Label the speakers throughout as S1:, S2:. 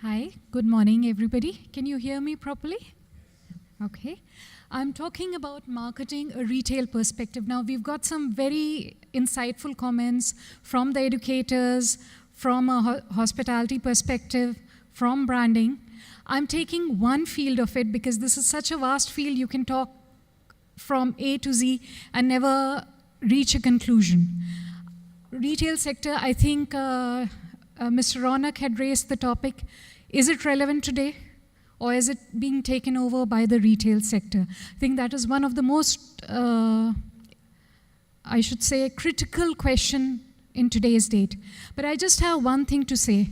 S1: Hi, good morning, everybody. Can you hear me properly? Okay. I'm talking about marketing, a retail perspective. Now, we've got some very insightful comments from the educators, from a hospitality perspective, from branding. I'm taking one field of it because this is such a vast field, you can talk from A to Z and never reach a conclusion. Retail sector, I think Mr. Ronak had raised the topic. Is it relevant today? Or is it being taken over by the retail sector? I think that is one of the most, I should say, critical question in today's date. But I just have one thing to say.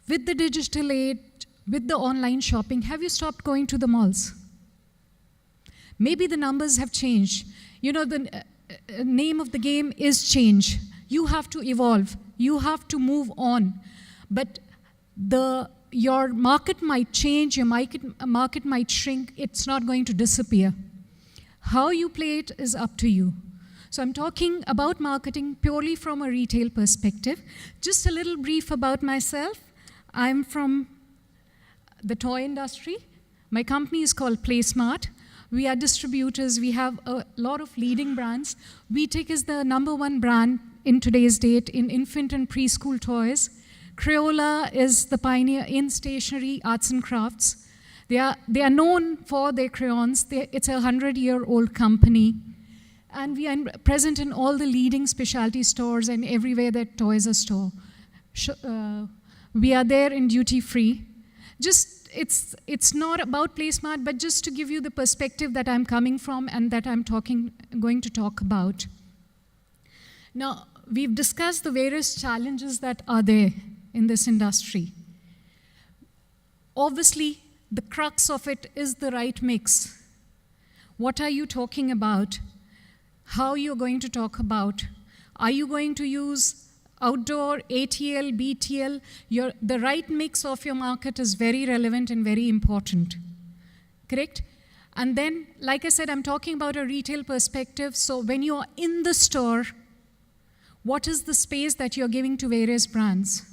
S1: With the digital age, with the online shopping, have you stopped going to the malls? Maybe the numbers have changed. You know, the name of the game is change. You have to evolve. You have to move on. But your market might change, your market might shrink, it's not going to disappear. How you play it is up to you. So I'm talking about marketing purely from a retail perspective. Just a little brief about myself. I'm from the toy industry. My company is called PlaySmart. We are distributors, we have a lot of leading brands. VTech is the #1 brand in today's date in infant and preschool toys. Crayola is the pioneer in stationery, arts and crafts. They are known for their crayons. It's a 100-year-old company. And we are present in all the leading specialty stores and everywhere that toys are stored. We are there in duty free. It's not about PlaySmart, but just to give you the perspective that I'm coming from and that I'm going to talk about. Now, we've discussed the various challenges that are there in this industry. Obviously, the crux of it is the right mix. What are you talking about? How you're going to talk about? Are you going to use outdoor, ATL, BTL? The right mix of your market is very relevant and very important. Correct? And then, like I said, I'm talking about a retail perspective. So when you're in the store, what is the space that you're giving to various brands?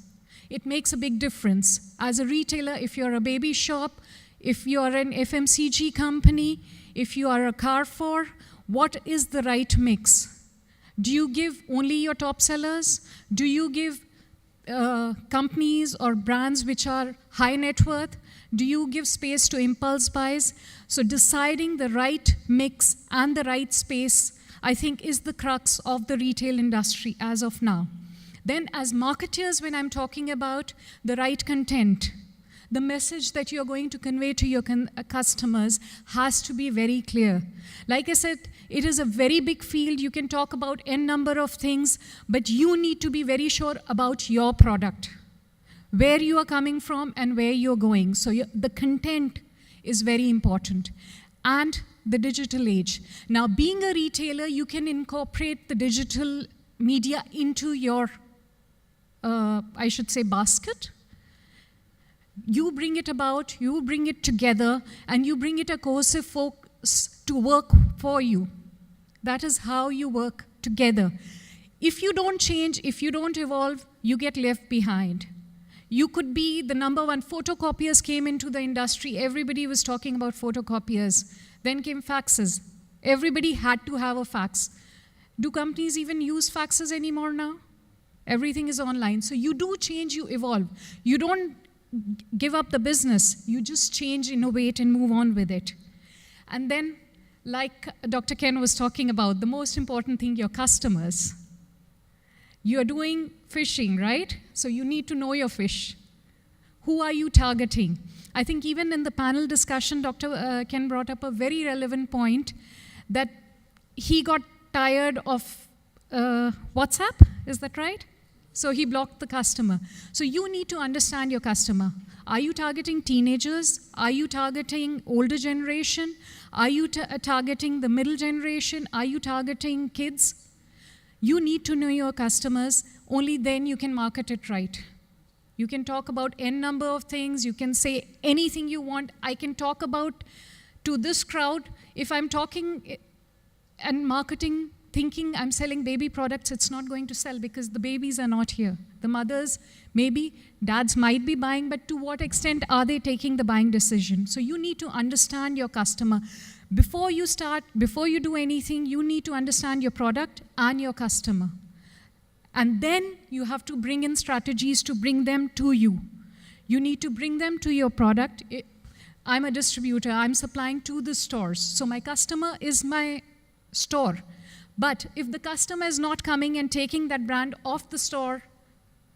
S1: It makes a big difference. As a retailer, if you're a baby shop, if you're an FMCG company, if you are a Carrefour, what is the right mix? Do you give only your top sellers? Do you give companies or brands which are high net worth? Do you give space to impulse buys? So deciding the right mix and the right space, I think, is the crux of the retail industry as of now. Then as marketers, when I'm talking about the right content, the message that you're going to convey to your customers has to be very clear. Like I said, it is a very big field. You can talk about n number of things, but you need to be very sure about your product, where you are coming from and where you're going. So the content is very important. And the digital age. Now, being a retailer, you can incorporate the digital media into your I should say, basket. You bring it about, you bring it together, and you bring it a cohesive focus to work for you. That is how you work together. If you don't change, if you don't evolve, you get left behind. You could be the #1. Photocopiers came into the industry. Everybody was talking about photocopiers. Then came faxes. Everybody had to have a fax. Do companies even use faxes anymore now? Everything is online. So you do change, you evolve. You don't give up the business. You just change, innovate, and move on with it. And then, like Dr. Ken was talking about, the most important thing, your customers. You're doing fishing, right? So you need to know your fish. Who are you targeting? I think even in the panel discussion, Dr. Ken brought up a very relevant point that he got tired of WhatsApp, is that right? So he blocked the customer. So you need to understand your customer. Are you targeting teenagers? Are you targeting older generation? Are you targeting the middle generation? Are you targeting kids? You need to know your customers. Only then you can market it right. You can talk about n number of things. You can say anything you want. I can talk about to this crowd. If I'm talking and marketing thinking I'm selling baby products, it's not going to sell because the babies are not here. The mothers, maybe dads might be buying, but to what extent are they taking the buying decision? So you need to understand your customer. Before you do anything, you need to understand your product and your customer. And then you have to bring in strategies to bring them to you. You need to bring them to your product. I'm a distributor, I'm supplying to the stores. So my customer is my store. But if the customer is not coming and taking that brand off the store,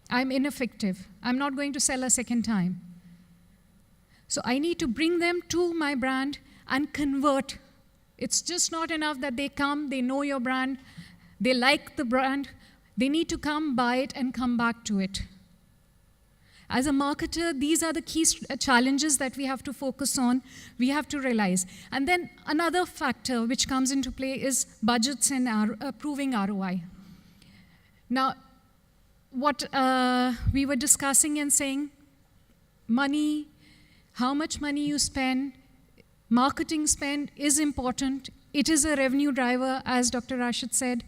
S1: I'm ineffective. I'm not going to sell a second time. So I need to bring them to my brand and convert. It's just not enough that they come, they know your brand, they like the brand. They need to come, buy it, and come back to it. As a marketer, these are the key challenges that we have to focus on, we have to realize. And then another factor which comes into play is budgets and proving ROI. Now, what we were discussing and saying, money, how much money you spend, marketing spend is important. It is a revenue driver, as Dr. Rashid said.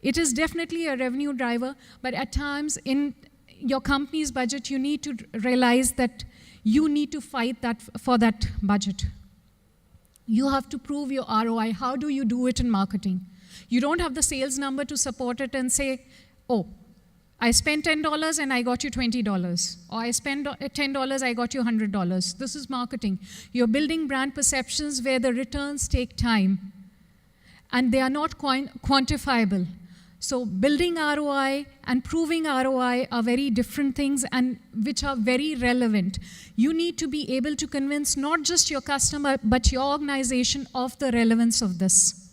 S1: It is definitely a revenue driver, but at times in your company's budget, you need to realize that you need to fight for that budget. You have to prove your ROI. How do you do it in marketing? You don't have the sales number to support it and say, oh, I spent $10 and I got you $20. Or I spent $10, I got you $100. This is marketing. You're building brand perceptions where the returns take time and they are not quantifiable. So building ROI and proving ROI are very different things and which are very relevant. You need to be able to convince not just your customer, but your organization of the relevance of this.